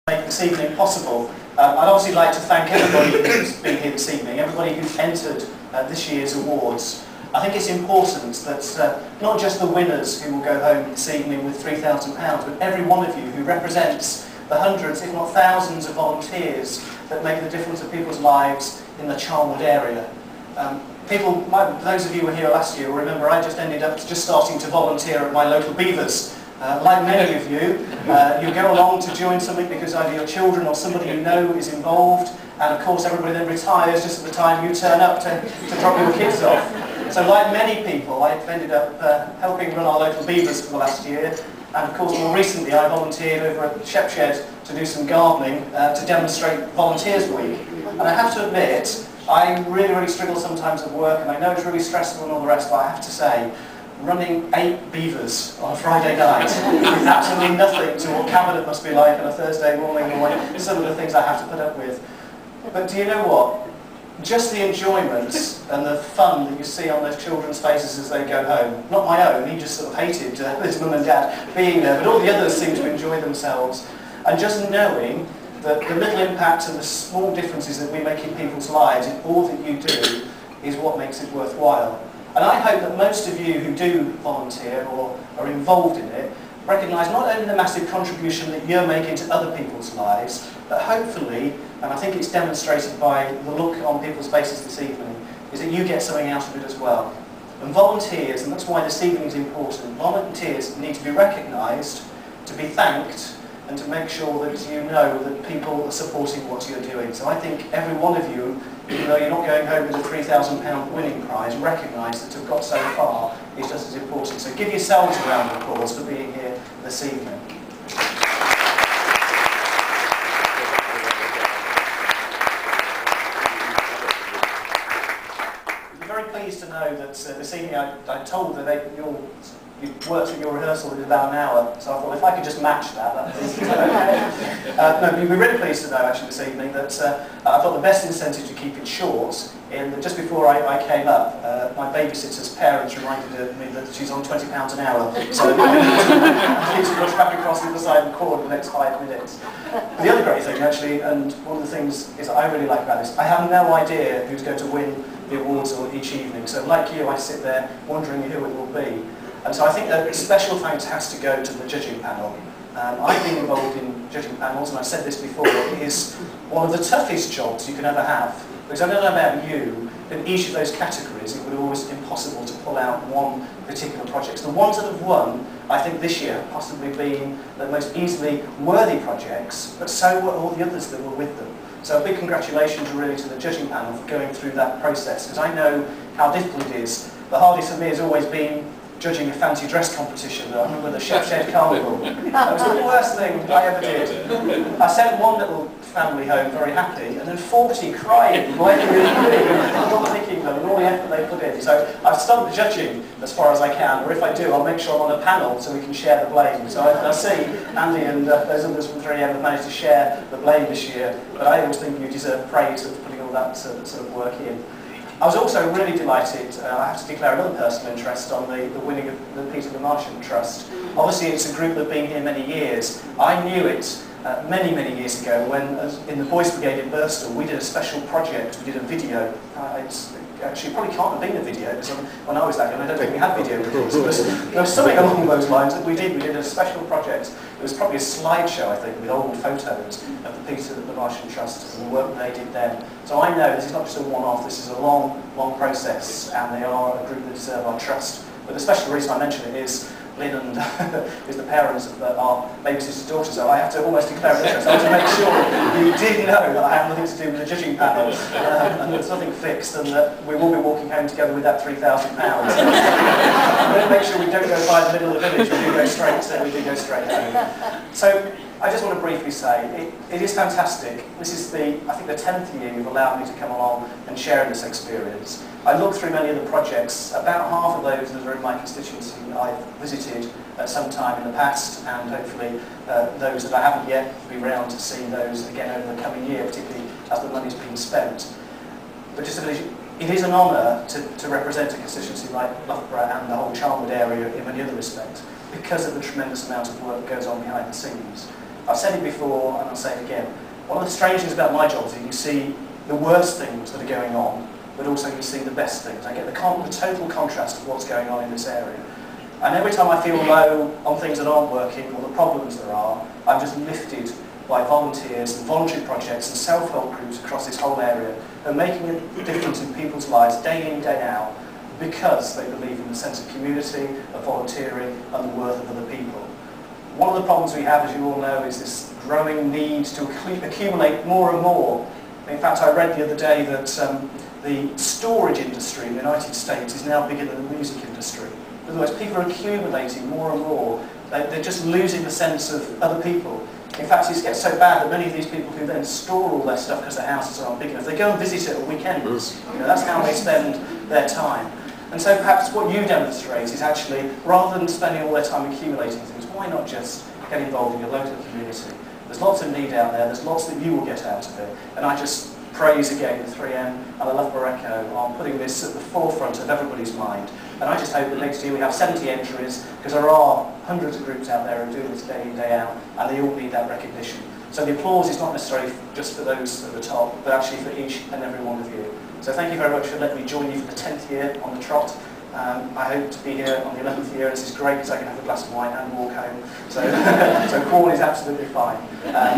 Make this evening possible. I'd obviously like to thank everybody who's been here this evening, everybody who's entered this year's awards. I think it's important that not just the winners who will go home this evening with £3,000, but every one of you who represents the hundreds, if not thousands, of volunteers that make the difference to people's lives in the Charnwood area. Those of you who were here last year will remember I just ended up starting to volunteer at my local beavers. Like many of you, you go along to join something because either your children or somebody you know is involved, and of course everybody then retires just at the time you turn up to drop your kids off. So like many people, I've ended up helping run our local beavers for the last year, and of course more recently I volunteered over at Shep Shed to do some gardening to demonstrate Volunteers Week. And I have to admit, I really struggle sometimes at work, and I know it's really stressful and all the rest, but I have to say, running 8 beavers on a Friday night is absolutely nothing to what cabinet must be like on a Thursday morning, or some of the things I have to put up with. But do you know what? Just the enjoyment and the fun that you see on those children's faces as they go home. Not my own, he just sort of hated his mum and dad being there, but all the others seem to enjoy themselves. And just knowing that the little impact and the small differences that we make in people's lives in all that you do is what makes it worthwhile. And I hope that most of you who do volunteer or are involved in it recognise not only the massive contribution that you're making to other people's lives, but hopefully, and I think it's demonstrated by the look on people's faces this evening, is that you get something out of it as well. And volunteers, and that's why this evening is important, volunteers need to be recognised, to be thanked, and to make sure that you know that people are supporting what you're doing. So I think every one of you, even though you're not going home with a £3,000 winning prize, recognise that to have got so far is just as important. So give yourselves a round of applause for being here this evening. I'm very pleased to know that this evening I'm told that you worked at your rehearsal in about an hour, so I thought if I could just match that would be no, we'd be really pleased to know actually this evening that I thought the best incentive to keep it short, in that just before I came up, my babysitter's parents reminded me that she's on £20 an hour, so I need to rush back across the other side of the cord in the next 5 minutes. The other great thing actually, and one of the things is I really like about this, I have no idea who's going to win the awards each evening, so like you I sit there wondering who it will be. And so I think that special thanks has to go to the judging panel. I've been involved in judging panels, and I've said this before, it is one of the toughest jobs you can ever have. Because I don't know about you, in each of those categories it would always be impossible to pull out one particular project. The ones that have won, I think this year, have possibly been the most easily worthy projects, but so were all the others that were with them. So a big congratulations really to the judging panel for going through that process, because I know how difficult it is. The hardest for me has always been judging a fancy dress competition. I remember the Shep Shed Carnival. That was the worst thing I ever did. I sent one little family home very happy, and then 40 crying, blaming me, not picking them, and all the effort they put in. So I've stopped judging as far as I can, or if I do, I'll make sure I'm on a panel so we can share the blame. So I see Andy and those others from 3M have managed to share the blame this year, but I always think you deserve praise for putting all that sort of work in. I was also really delighted, I have to declare another personal interest on the winning of the Peter the Martian Trust. Obviously it's a group that have been here many years. I knew it many years ago when in the Boys Brigade in Birstall we did a special project, we did a video. Actually probably can't have been a video because when I was that young I don't think we had video recorders. There was something along those lines that we did a special project. It was probably a slideshow I think with old photos of the Peter the Martian Trust and the work they did then. So I know this is not just a one-off, this is a long process, and they are a group that deserve our trust. But the special reason I mention it is Lynn and is the parents of our babysitter's daughter, so I have to almost declare an interest. I want to make sure you did know that I have nothing to do with the judging panel, and there's nothing fixed, and that we will be walking home together with that £3,000. I'm going to make sure we don't go by the middle of the village, we do go straight, so we do go straight home. So I just want to briefly say, it is fantastic. This is I think the 10th year you've allowed me to come along and share this experience. I looked through many of the projects, about half of those that are in my constituency I've visited at some time in the past, and hopefully those that I haven't yet will be round to see those again over the coming year, particularly as the money's been spent. But just it is an honour to represent a constituency like Loughborough and the whole Charnwood area in many other respects, because of the tremendous amount of work that goes on behind the scenes. I've said it before and I'll say it again. One of the strange things about my job is that you see the worst things that are going on, but also you see the best things. I get the total contrast of what's going on in this area. And every time I feel low on things that aren't working or the problems there are, I'm just lifted by volunteers and voluntary projects and self-help groups across this whole area and making a difference in people's lives day in, day out, because they believe in the sense of community, of volunteering and the worth of other people. One of the problems we have, as you all know, is this growing need to accumulate more and more. In fact, I read the other day that the storage industry in the United States is now bigger than the music industry. In other words, people are accumulating more and more. They're just losing the sense of other people. In fact, it gets so bad that many of these people who then store all their stuff because their houses aren't big enough, they go and visit it at weekends. You know, that's how they spend their time. And so perhaps what you demonstrate is actually, rather than spending all their time accumulating things, why not just get involved in your local community? There's lots of need out there, there's lots that you will get out of it. And I just praise again the 3M and I love Barreco on putting this at the forefront of everybody's mind. And I just hope that next year we have 70 entries, because there are hundreds of groups out there who do this day in, day out, and they all need that recognition. So the applause is not necessarily just for those at the top, but actually for each and every one of you. So thank you very much for letting me join you for the 10th year on the trot. I hope to be here on the 11th year. This is great because I can have a glass of wine and walk home. So, so Corn is absolutely fine.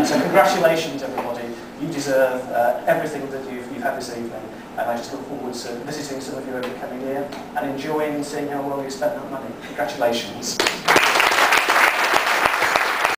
So congratulations, everybody. You deserve everything that you've had this evening. And I just look forward to visiting some of you over the coming year and enjoying seeing how well you spent that money. Congratulations.